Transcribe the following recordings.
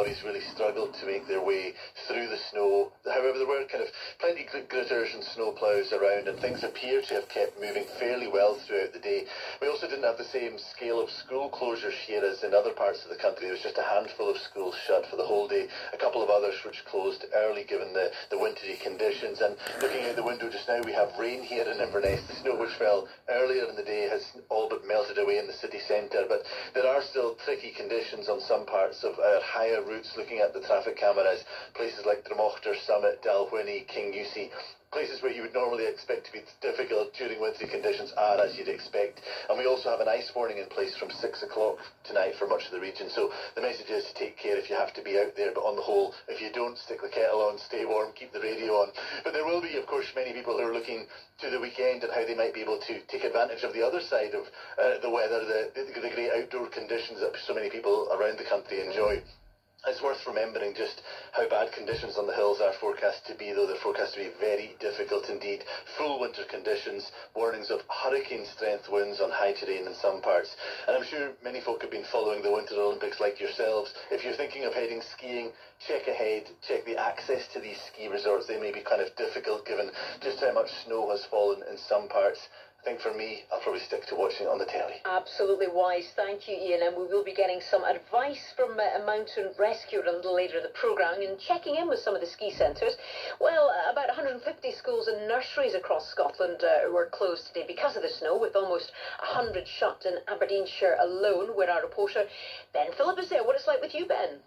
lorries really struggled to make their way through the snow. However, there were kind of plenty of gritters and snowplows around, and things appear to have kept moving fairly well throughout the day. We also didn't have the same scale of school closures here as in other parts of the country. There was just a handful of schools shut for the whole day, a couple of others which closed early given the wintry conditions. And looking out the window just now, we have rain here in Inverness. The snow which fell earlier in the day has all but melted away in the city centre, but there are still tricky conditions on some parts of our higher routes. Looking at the traffic cameras, places like Drumochter, Summit, Dalwhinnie, Kingussie, places where you would normally expect to be difficult during wintry conditions are as you'd expect. And we also have an ice warning in place from 6 o'clock tonight for much of the region. So the message is to take care if you have to be out there, but on the whole, if you don't, stick the kettle on, stay warm, keep the radio on. But there will be, of course, many people who are looking to the weekend and how they might be able to take advantage of the other side of the weather, the great outdoor conditions that so many people around the country enjoy. It's worth remembering just how bad conditions on the hills are forecast to be, though they're forecast to be very difficult indeed. Full winter conditions, warnings of hurricane-strength winds on high terrain in some parts. And I'm sure many folk have been following the Winter Olympics like yourselves. If you're thinking of heading skiing, check ahead, check the access to these ski resorts. They may be kind of difficult given just how much snow has fallen in some parts. I think for me, I'll probably stick to watching it on the telly. Absolutely wise. Thank you, Ian. And we will be getting some advice from a mountain rescuer a little later in the programme and checking in with some of the ski centres. Well, about 150 schools and nurseries across Scotland were closed today because of the snow, with almost 100 shut in Aberdeenshire alone, where our reporter Ben Phillip is there. What it's like with you, Ben?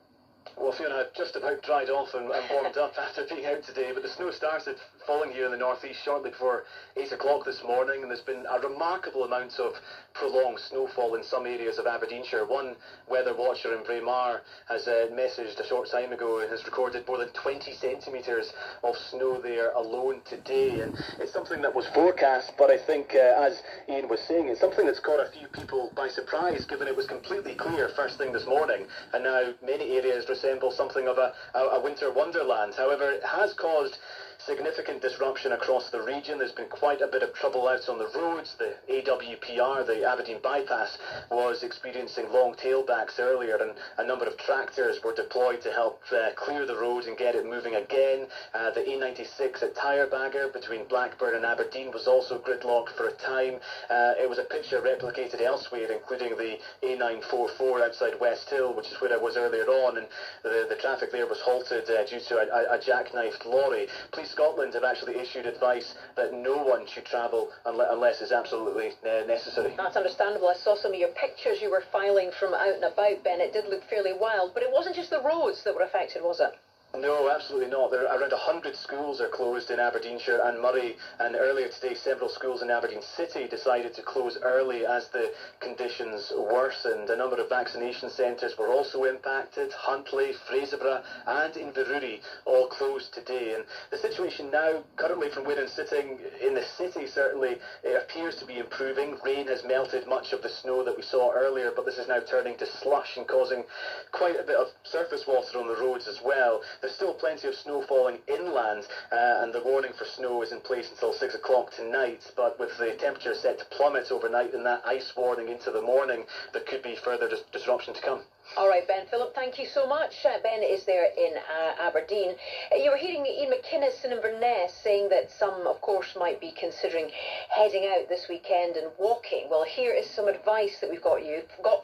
Well, Fiona, I've just about dried off and warmed up after being out today, but the snow started falling here in the northeast shortly before 8 o'clock this morning, and there's been a remarkable amount of prolonged snowfall in some areas of Aberdeenshire. One weather watcher in Braemar has messaged a short time ago and has recorded more than 20 centimetres of snow there alone today, and it's something that was forecast, but I think, as Ian was saying, it's something that's caught a few people by surprise, given it was completely clear first thing this morning, and now many areas resemble something of a winter wonderland. However, it has caused significant disruption across the region. There's been quite a bit of trouble out on the roads. The AWPR, the Aberdeen Bypass, was experiencing long tailbacks earlier, and a number of tractors were deployed to help clear the road and get it moving again. The A96 at Tyrebagger between Blackburn and Aberdeen was also gridlocked for a time. It was a picture replicated elsewhere, including the A944 outside West Hill, which is where I was earlier on, and the traffic there was halted due to a jackknifed lorry. Police Scotland have actually issued advice that no one should travel unless it's absolutely necessary. That's understandable. I saw some of your pictures you were filing from out and about, Ben. It did look fairly wild, but it wasn't just the roads that were affected, was it? No, absolutely not. There are around 100 schools are closed in Aberdeenshire and Moray, and earlier today several schools in Aberdeen City decided to close early as the conditions worsened. A number of vaccination centres were also impacted. Huntly, Fraserburgh and Inverurie all closed today, and the situation now, currently from where I'm sitting in the city, certainly it appears to be improving. Rain has melted much of the snow that we saw earlier, but this is now turning to slush and causing quite a bit of surface water on the roads as well. There's still plenty of snow falling inland, and the warning for snow is in place until 6 o'clock tonight, but with the temperature set to plummet overnight and that ice warning into the morning, there could be further disruption to come. All right, Ben Phillip, thank you so much. Ben is there in Aberdeen. You were hearing Ian McInnes in Inverness saying that some, of course, might be considering heading out this weekend and walking. Well, here is some advice that we've got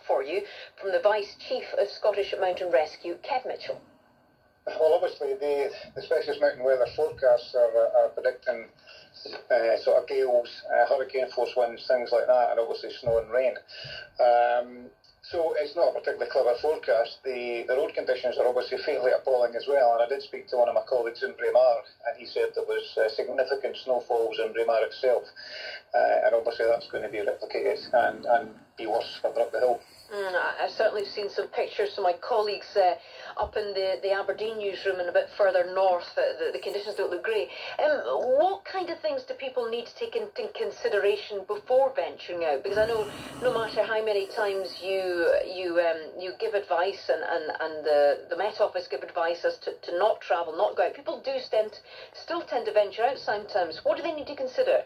for you from the Vice Chief of Scottish Mountain Rescue, Kev Mitchell. Well, obviously, the specialist mountain weather forecasts are predicting sort of gales, hurricane force winds, things like that, and obviously snow and rain. So it's not a particularly clever forecast. The road conditions are obviously fairly appalling as well, and I did speak to one of my colleagues in Braemar, and he said there was significant snowfalls in Braemar itself, and obviously that's going to be replicated and be worse further up the hill. I've certainly seen some pictures from my colleagues up in the Aberdeen newsroom and a bit further north. The conditions don't look great. What kind of things do people need to take into consideration before venturing out? Because I know no matter how many times you give advice and the Met Office give advice as to not travel, not go out, people do still tend to venture out sometimes. What do they need to consider?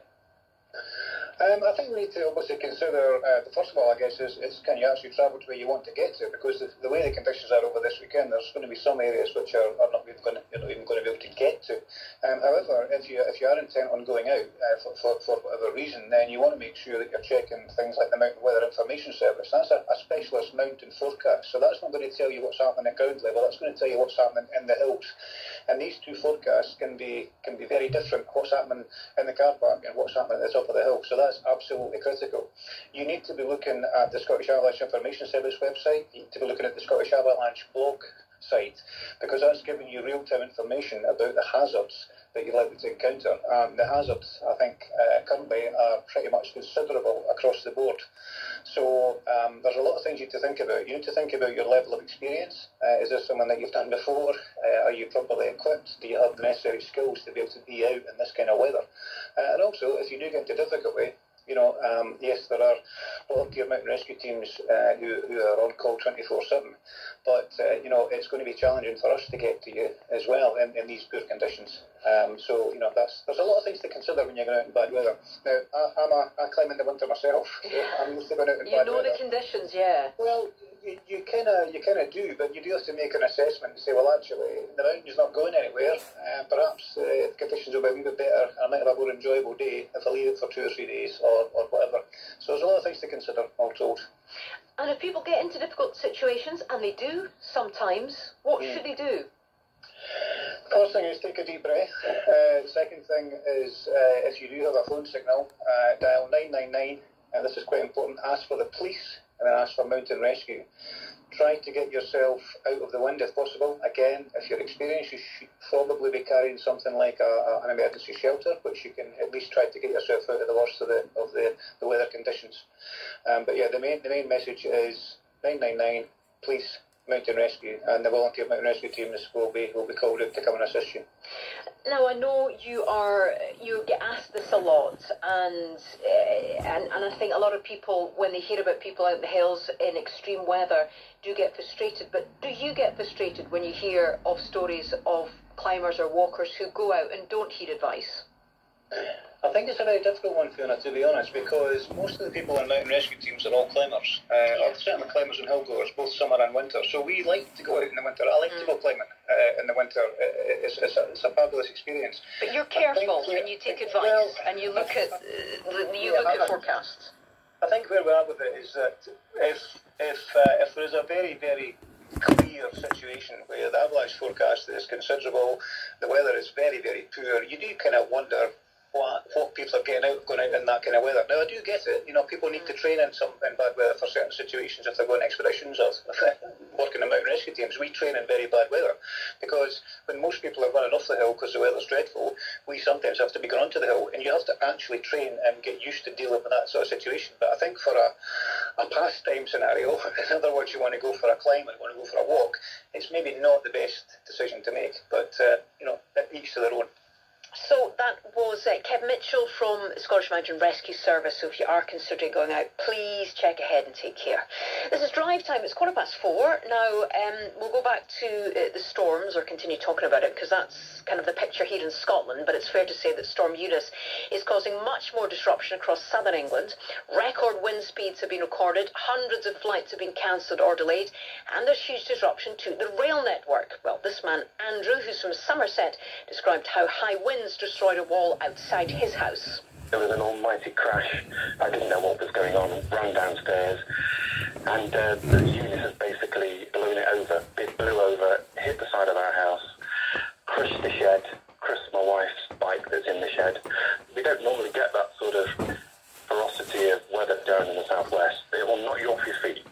I think we need to obviously consider, first of all, I guess, is can you actually travel to where you want to get to? Because the way the conditions are over this weekend, there's going to be some areas which are not even going to, you're not even going to be able to get to. However, if you are intent on going out for whatever reason, then you want to make sure that you're checking things like the Mountain Weather Information Service. That's a specialist mountain forecast, so that's not going to tell you what's happening at ground level. That's going to tell you what's happening in the hills. And these two forecasts can be very different. What's happening in the car park and what's happening at the top of the hill. So that's absolutely critical. You need to be looking at the Scottish Avalanche Information Service website. You need to be looking at the Scottish Avalanche blog site, because that's giving you real-time information about the hazards that you're likely to encounter. The hazards, I think, currently are pretty much considerable across the board. So there's a lot of things you need to think about. You need to think about your level of experience. Is this something that you've done before? Are you properly equipped? Do you have the necessary skills to be able to be out in this kind of weather? And also, if you do get into difficulty, yes, there are volunteer mountain rescue teams who are on call 24/7, but it's going to be challenging for us to get to you as well in these poor conditions. So there's a lot of things to consider when you're going out in bad weather. Now, I climb in the winter myself, so I'm used to going out in bad weather. You know the conditions, yeah. Well, you kind of do, but you do have to make an assessment and say, well, actually, the mountain's not going anywhere. Perhaps the conditions will be a wee bit better. I might have a more enjoyable day if I leave it for 2 or 3 days or whatever. So there's a lot of things to consider, all told. And if people get into difficult situations, and they do sometimes, what should they do? First thing is take a deep breath. Second thing is, if you do have a phone signal, dial 999. This is quite important. Ask for the police and then ask for mountain rescue. Try to get yourself out of the wind if possible. Again, if you're experienced, you should probably be carrying something like an emergency shelter, which you can at least try to get yourself out of the worst of the weather conditions. But yeah, the main message is 999, police, mountain rescue, and the volunteer mountain rescue teams will be called out to come and assist you. Now, I know you get asked this a lot, and I think a lot of people, when they hear about people out in the hills in extreme weather, do get frustrated. But do you get frustrated when you hear of stories of climbers or walkers who go out and don't heed advice? I think it's a very difficult one, Fiona, to be honest, because most of the people in mountain rescue teams are all climbers, or certainly climbers and hill goers, both summer and winter. So we like to go out in the winter. I like to go climbing in the winter. It's a fabulous experience. But you're careful and you take advice, and you look at at forecasts. I think where we are with it is that if there is a very, very clear situation where the avalanche forecast is considerable, the weather is very, very poor, you do kind of wonder what people are going out in that kind of weather. Now, I do get it. People need to train in bad weather for certain situations. If they're going expeditions or working in mountain rescue teams, we train in very bad weather, because when most people are running off the hill because the weather's dreadful, we sometimes have to be going onto the hill, and you have to actually train and get used to dealing with that sort of situation. But I think for a pastime scenario, in other words, you want to go for a climb and you want to go for a walk, it's maybe not the best decision to make. But each to their own. So that was Kev Mitchell from Scottish Mountain Rescue Service. So if you are considering going out, please check ahead and take care. This is Drive Time. It's 4:15. Now, we'll go back to the storms, or continue talking about it, because that's kind of the picture here in Scotland. But it's fair to say that Storm Eunice is causing much more disruption across southern England. Record wind speeds have been recorded. Hundreds of flights have been cancelled or delayed. And there's huge disruption to the rail network. Well, this man, Andrew, who's from Somerset, described how high winds destroyed a wall outside his house. There was an almighty crash. I didn't know what was going on. Ran downstairs, and the unit has basically blown it over. It blew over, hit the side of our house, crushed the shed, crushed my wife's bike that's in the shed. We don't normally get that sort of ferocity of weather down in the southwest. It will knock you off your feet.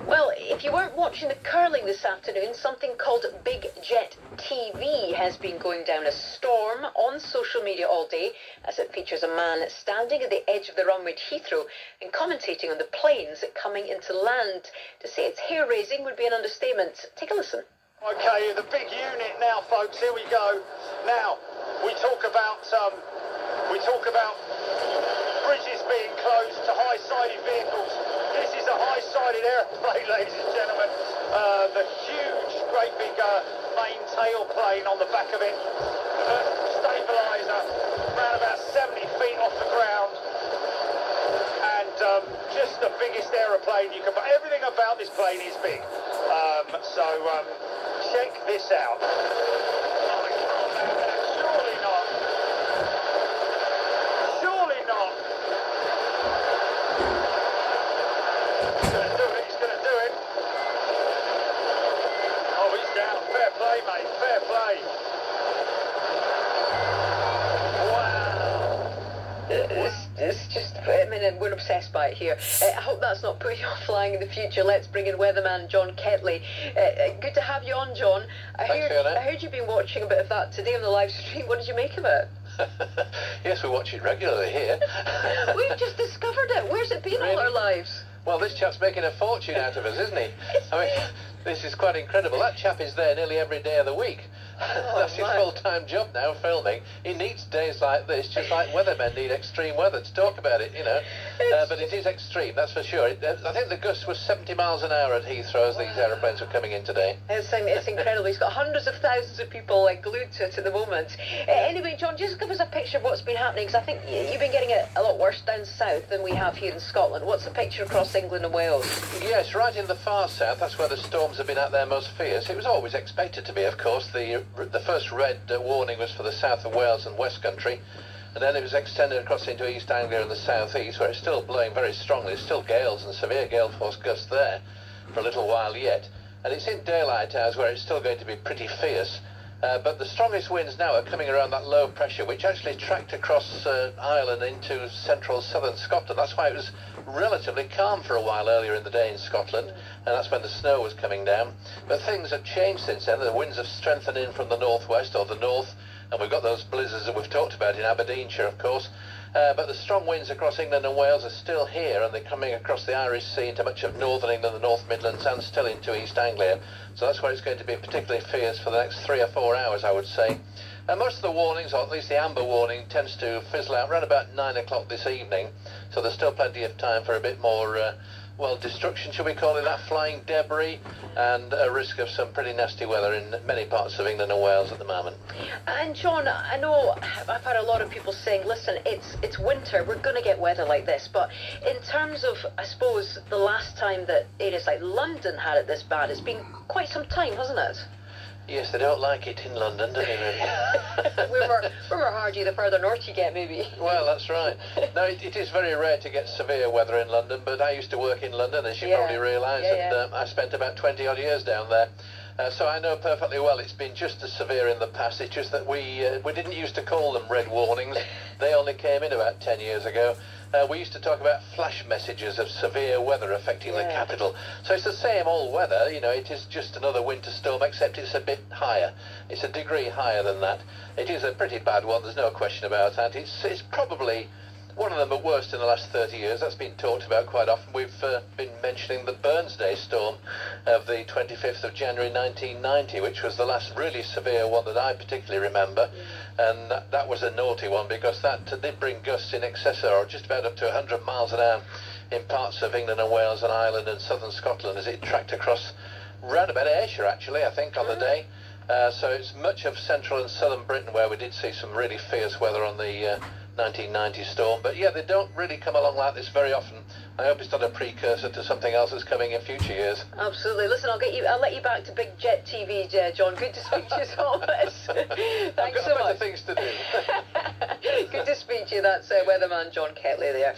Well, if you weren't watching the curling this afternoon, something called Big Jet TV has been going down a storm on social media all day, as it features a man standing at the edge of the runway at Heathrow and commentating on the planes coming into land. To say it's hair-raising would be an understatement. Take a listen. Okay, the big unit now, folks. Here we go. Now, we talk about bridges being closed to high-sided vehicles. This is a high-sided airplane, ladies and gentlemen. The huge, great big main tailplane on the back of it. Stabiliser, around about 70 feet off the ground. the biggest aeroplane you can buy. Everything about this plane is big. Check this out. Oh, surely not. Surely not. He's going to do it. He's going to do it. Oh, he's down. Fair play, mate. Fair play. It's just, I mean, we're obsessed by it here. I hope that's not putting you off flying in the future. Let's bring in weatherman John Ketley. Good to have you on, John. I heard you've been watching a bit of that today on the live stream. What did you make of it? Yes, we watch it regularly here. We've just discovered it. Where's it been all our lives? Well, this chap's making a fortune out of us, isn't he? I mean, this is quite incredible. That chap is there nearly every day of the week. That's his full-time job now, filming. He needs days like this, just like weathermen need extreme weather to talk about it, you know. But it is extreme, that's for sure. I think the gusts were 70 miles an hour at Heathrow as these aeroplanes were coming in today. It's incredible. He's got hundreds of thousands of people glued to it at the moment. Anyway, John, just give us a picture of what's been happening, because I think you've been getting it a lot worse down south than we have here in Scotland. What's the picture across England and Wales? Yes, right in the far south, that's where the storms have been at their most fierce. It was always expected to be, of course. The first red warning was for the south of Wales and West Country, and then it was extended across into East Anglia and the south east, where it's still blowing very strongly. There's still gales and severe gale force gusts there for a little while yet, and it's in daylight hours where it's still going to be pretty fierce. But the strongest winds now are coming around that low pressure, which actually tracked across Ireland into central southern Scotland. That's why it was relatively calm for a while earlier in the day in Scotland, and that's when the snow was coming down. But things have changed since then. The winds have strengthened in from the northwest or the north, and we've got those blizzards that we've talked about in Aberdeenshire, of course. But the strong winds across England and Wales are still here, and they're coming across the Irish Sea into much of northern England, the North Midlands, and still into East Anglia. So that's where it's going to be particularly fierce for the next 3 or 4 hours, I would say. And most of the warnings, or at least the amber warning, tends to fizzle out around about 9 o'clock this evening. So there's still plenty of time for a bit more, well, destruction, shall we call it that, flying debris, and a risk of some pretty nasty weather in many parts of England and Wales at the moment. And John, I know I've had a lot of people saying, listen, it's winter, we're going to get weather like this, but in terms of, I suppose, the last time that areas like London had it this bad, it's been quite some time, hasn't it? Yes, they don't like it in London, do they, really? Rumor hardy, the further north you get, maybe. Well, that's right. No, it is very rare to get severe weather in London, but I used to work in London, as you probably realise, and I spent about 20-odd years down there. So I know perfectly well it's been just as severe in the past. It's just that we didn't used to call them red warnings. They only came in about 10 years ago. We used to talk about flash messages of severe weather affecting the capital. So it's the same old weather, you know, it is just another winter storm, except it's a bit higher. It's a degree higher than that. It is a pretty bad one, there's no question about that. It's probably one of the worst in the last 30 years. That's been talked about quite often. We've been mentioning the Burnsday storm of the 25th of January 1990, which was the last really severe one that I particularly remember. And that was a naughty one, because that did bring gusts in excess of, or just about up to 100 miles an hour in parts of England and Wales and Ireland and southern Scotland as it tracked across round about Ayrshire, actually, I think, on the day. So it's much of central and southern Britain where we did see some really fierce weather on the 1990 storm. But yeah, they don't really come along like this very often. I hope it's not a precursor to something else that's coming in future years. Absolutely. Listen, I'll let you back to Big Jet TV, John. Good to speak to you as always. Thanks so much. I've got better things to do. Good to speak to you. That's weatherman John Ketley there.